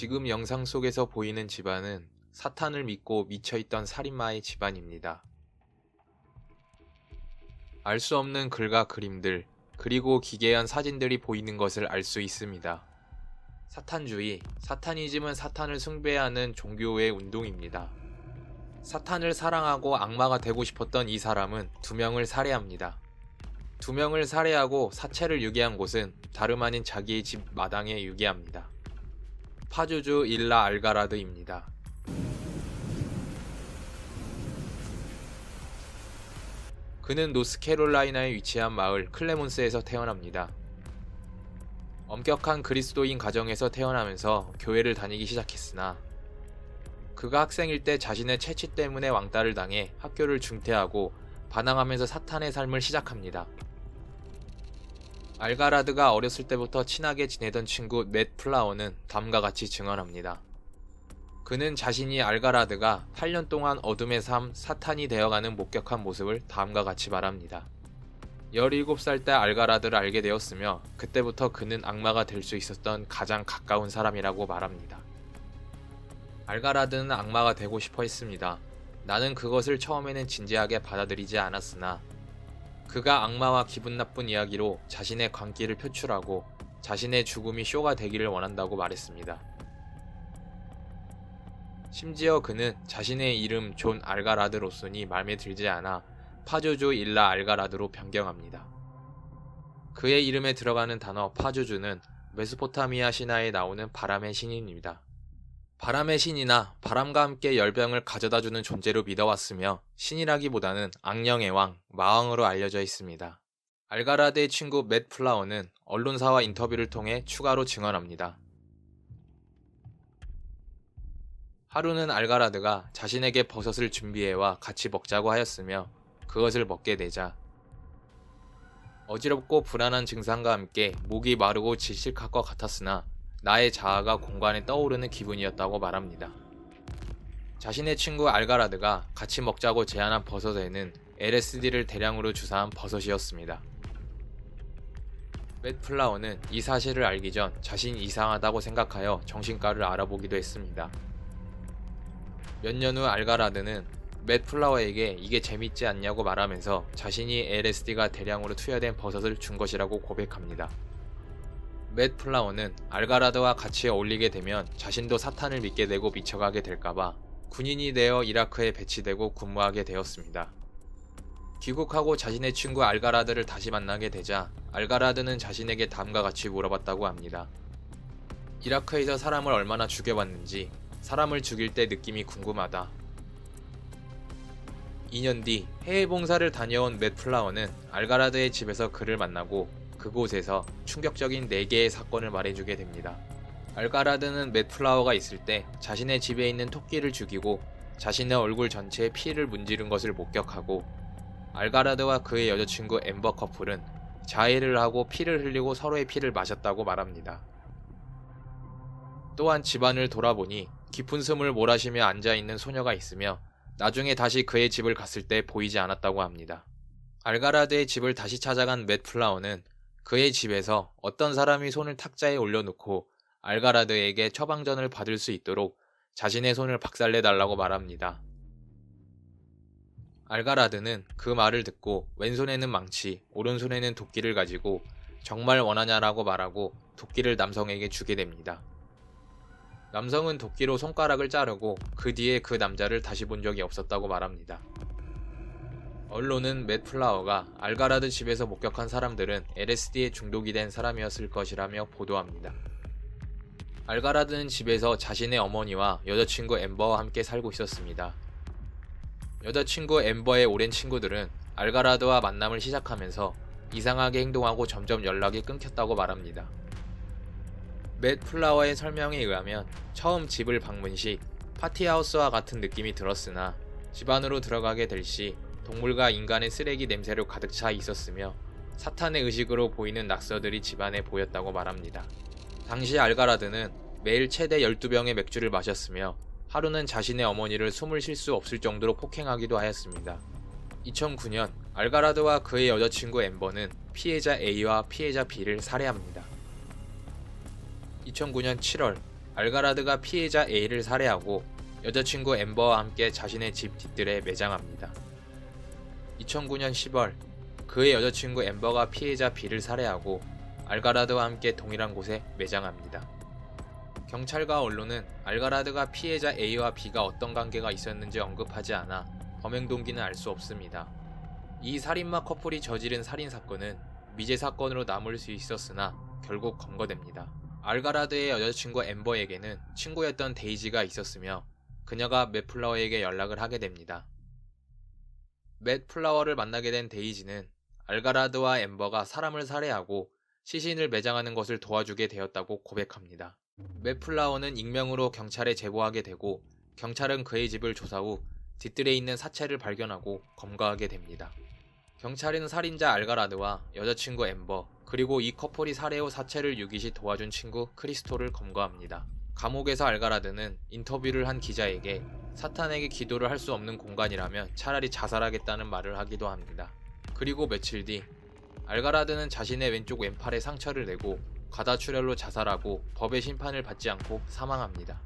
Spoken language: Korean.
지금 영상 속에서 보이는 집안은 사탄을 믿고 미쳐있던 살인마의 집안입니다. 알 수 없는 글과 그림들, 그리고 기괴한 사진들이 보이는 것을 알 수 있습니다. 사탄주의, 사타니즘은 사탄을 숭배하는 종교의 운동입니다. 사탄을 사랑하고 악마가 되고 싶었던 이 사람은 2명을 살해합니다. 2명을 살해하고 사체를 유기한 곳은 다름 아닌 자기의 집 마당에 유기합니다. 파주주 일라 알가라드입니다. 그는 노스캐롤라이나에 위치한 마을 클레몬스에서 태어납니다. 엄격한 그리스도인 가정에서 태어나면서 교회를 다니기 시작했으나 그가 학생일 때 자신의 체취 때문에 왕따를 당해 학교를 중퇴하고 반항하면서 사탄의 삶을 시작합니다. 알가라드가 어렸을 때부터 친하게 지내던 친구 맷 플라워는 다음과 같이 증언합니다. 그는 자신이 알가라드가 8년 동안 어둠의 삶 사탄이 되어가는 목격한 모습을 다음과 같이 말합니다. 17살 때 알가라드를 알게 되었으며 그때부터 그는 악마가 될 수 있었던 가장 가까운 사람이라고 말합니다. 알가라드는 악마가 되고 싶어 했습니다. 나는 그것을 처음에는 진지하게 받아들이지 않았으나 그가 악마와 기분 나쁜 이야기로 자신의 광기를 표출하고 자신의 죽음이 쇼가 되기를 원한다고 말했습니다. 심지어 그는 자신의 이름 존 알가라드 로슨이 마음에 들지 않아 파주주 일라 알가라드로 변경합니다. 그의 이름에 들어가는 단어 파주주는 메소포타미아 신화에 나오는 바람의 신입니다. 바람의 신이나 바람과 함께 열병을 가져다주는 존재로 믿어왔으며 신이라기보다는 악령의 왕, 마왕으로 알려져 있습니다. 알가라드의 친구 맷 플라워는 언론사와 인터뷰를 통해 추가로 증언합니다. 하루는 알가라드가 자신에게 버섯을 준비해와 같이 먹자고 하였으며 그것을 먹게 되자 어지럽고 불안한 증상과 함께 목이 마르고 질식할 것 같았으나 나의 자아가 공간에 떠오르는 기분이었다고 말합니다. 자신의 친구 알가라드가 같이 먹자고 제안한 버섯에는 LSD를 대량으로 주사한 버섯이었습니다. 맷 플라워는 이 사실을 알기 전 자신이 이상하다고 생각하여 정신과를 알아보기도 했습니다. 몇 년 후 알가라드는 맷 플라워에게 이게 재밌지 않냐고 말하면서 자신이 LSD가 대량으로 투여된 버섯을 준 것이라고 고백합니다. 맷 플라워는 알가라드와 같이 어울리게 되면 자신도 사탄을 믿게 되고 미쳐가게 될까봐 군인이 되어 이라크에 배치되고 근무하게 되었습니다. 귀국하고 자신의 친구 알가라드를 다시 만나게 되자 알가라드는 자신에게 다음과 같이 물어봤다고 합니다. 이라크에서 사람을 얼마나 죽여봤는지 사람을 죽일 때 느낌이 궁금하다. 2년 뒤 해외 봉사를 다녀온 맷 플라워는 알가라드의 집에서 그를 만나고 그곳에서 충격적인 4개의 사건을 말해주게 됩니다. 알가라드는 맷 플라워가 있을 때 자신의 집에 있는 토끼를 죽이고 자신의 얼굴 전체에 피를 문지른 것을 목격하고 알가라드와 그의 여자친구 엠버 커플은 자해를 하고 피를 흘리고 서로의 피를 마셨다고 말합니다. 또한 집안을 돌아보니 깊은 숨을 몰아쉬며 앉아있는 소녀가 있으며 나중에 다시 그의 집을 갔을 때 보이지 않았다고 합니다. 알가라드의 집을 다시 찾아간 맷 플라워는 그의 집에서 어떤 사람이 손을 탁자에 올려놓고 알가라드에게 처방전을 받을 수 있도록 자신의 손을 박살내달라고 말합니다. 알가라드는 그 말을 듣고 왼손에는 망치, 오른손에는 도끼를 가지고 정말 원하냐라고 말하고 도끼를 남성에게 주게 됩니다. 남성은 도끼로 손가락을 자르고 그 뒤에 그 남자를 다시 본 적이 없었다고 말합니다. 언론은 맷 플라워가 알가라드 집에서 목격한 사람들은 LSD에 중독이 된 사람이었을 것이라며 보도합니다. 알가라드는 집에서 자신의 어머니와 여자친구 엠버와 함께 살고 있었습니다. 여자친구 엠버의 오랜 친구들은 알가라드와 만남을 시작하면서 이상하게 행동하고 점점 연락이 끊겼다고 말합니다. 맷 플라워의 설명에 의하면 처음 집을 방문 시 파티하우스와 같은 느낌이 들었으나 집 안으로 들어가게 될 시 동물과 인간의 쓰레기 냄새로 가득 차 있었으며 사탄의 의식으로 보이는 낙서들이 집안에 보였다고 말합니다. 당시 알가라드는 매일 최대 12병의 맥주를 마셨으며 하루는 자신의 어머니를 숨을 쉴 수 없을 정도로 폭행하기도 하였습니다. 2009년 알가라드와 그의 여자친구 엠버는 피해자 A와 피해자 B를 살해합니다. 2009년 7월 알가라드가 피해자 A를 살해하고 여자친구 엠버와 함께 자신의 집 뒤뜰에 매장합니다. 2009년 10월 그의 여자친구 엠버가 피해자 B를 살해하고 알가라드와 함께 동일한 곳에 매장합니다. 경찰과 언론은 알가라드가 피해자 A와 B가 어떤 관계가 있었는지 언급하지 않아 범행 동기는 알 수 없습니다. 이 살인마 커플이 저지른 살인사건은 미제 사건으로 남을 수 있었으나 결국 검거됩니다. 알가라드의 여자친구 엠버에게는 친구였던 데이지가 있었으며 그녀가 맷 플라워에게 연락을 하게 됩니다. 맷 플라워를 만나게 된 데이지는 알가라드와 엠버가 사람을 살해하고 시신을 매장하는 것을 도와주게 되었다고 고백합니다. 맷 플라워는 익명으로 경찰에 제보하게 되고 경찰은 그의 집을 조사 후 뒤뜰에 있는 사체를 발견하고 검거하게 됩니다. 경찰은 살인자 알가라드와 여자친구 엠버 그리고 이 커플이 살해 후 사체를 유기 시 도와준 친구 크리스토를 검거합니다. 감옥에서 알가라드는 인터뷰를 한 기자에게 사탄에게 기도를 할 수 없는 공간이라면 차라리 자살하겠다는 말을 하기도 합니다. 그리고 며칠 뒤 알가라드는 자신의 왼쪽 왼팔에 상처를 내고 과다출혈로 자살하고 법의 심판을 받지 않고 사망합니다.